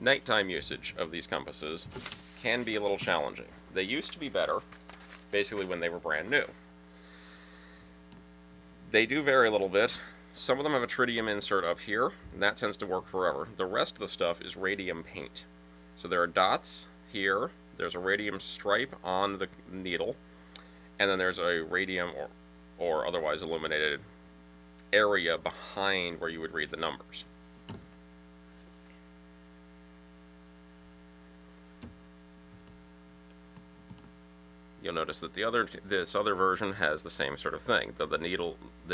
nighttime usage of these compasses can be a little challenging. They used to be better, basically when they were brand new. They do vary a little bit. Some of them have a tritium insert up here, and that tends to work forever. The rest of the stuff is radium paint. So there are dots here, there's a radium stripe on the needle, and then there's a radium or otherwise illuminated area behind where you would read the numbers. You'll notice that this other version has the same sort of thing. The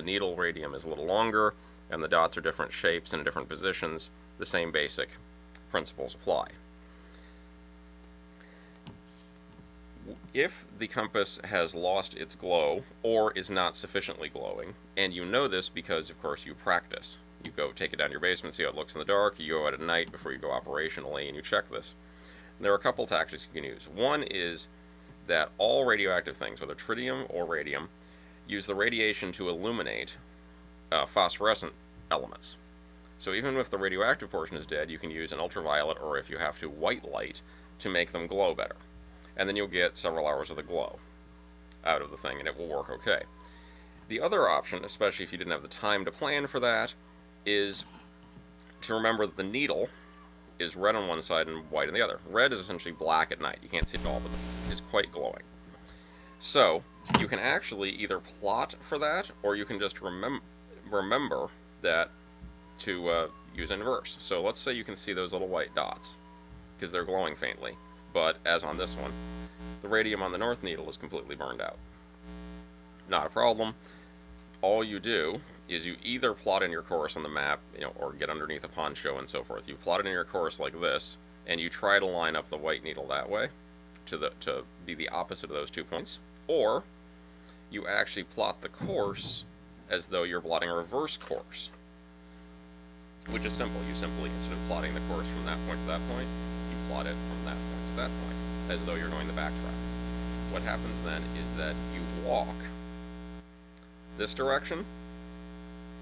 needle radium is a little longer, and the dots are different shapes and in different positions. The same basic principles apply. If the compass has lost its glow or is not sufficiently glowing, and you know this because, of course, you practice. You go take it down to your basement, see how it looks in the dark, you go out at night before you go operationally, and you check this. And there are a couple tactics you can use. One is that all radioactive things, whether tritium or radium, use the radiation to illuminate phosphorescent elements. So even if the radioactive portion is dead, you can use an ultraviolet, or if you have to, white light to make them glow better. And then you'll get several hours of the glow out of the thing, and it will work okay. The other option, especially if you didn't have the time to plan for that, is to remember that the needle is red on one side and white on the other. Red is essentially black at night. You can't see it all, but it's quite glowing. So you can actually either plot for that, or you can just remember that to use inverse. So let's say you can see those little white dots, because they're glowing faintly. But as on this one, the radium on the north needle is completely burned out. Not a problem. All you do is you either plot in your course on the map, or get underneath a poncho and so forth. You plot it in your course like this, and you try to line up the white needle that way to be the opposite of those 2 points. Or you actually plot the course as though you're plotting a reverse course, which is simple. You simply, instead of plotting the course from that point to that point, you plot it from that point to that point, as though you're going the backtrack. What happens then is that you walk this direction.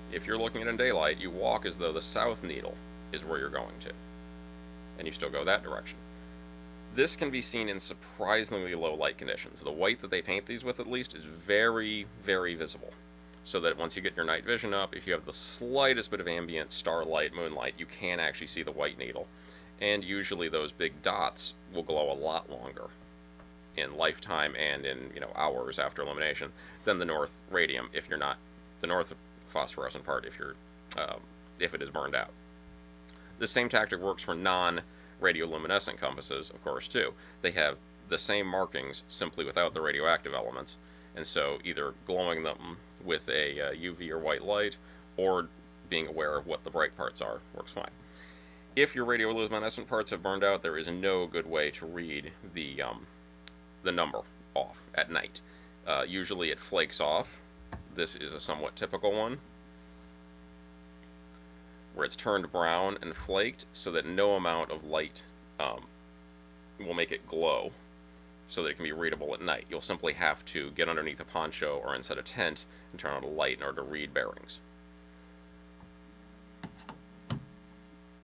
If you're looking at it in daylight, you walk as though the south needle is where you're going to, and you still go that direction. This can be seen in surprisingly low light conditions. The white that they paint these with, at least, is very, very visible, so that once you get your night vision up, if you have the slightest bit of ambient starlight, moonlight, you can actually see the white needle. And usually those big dots will glow a lot longer in lifetime and in hours after illumination than the north radium, if you're not the north phosphorescent part, if it is burned out. The same tactic works for non-radioluminescent compasses, of course, too. They have the same markings, simply without the radioactive elements, and so either glowing them with a UV or white light, or being aware of what the bright parts are, works fine. If your radioluminescent parts have burned out, there is no good way to read the number off at night. Usually it flakes off. This is a somewhat typical one, where it's turned brown and flaked, so that no amount of light will make it glow, so that it can be readable at night. You'll simply have to get underneath a poncho or inside a tent and turn on a light in order to read bearings.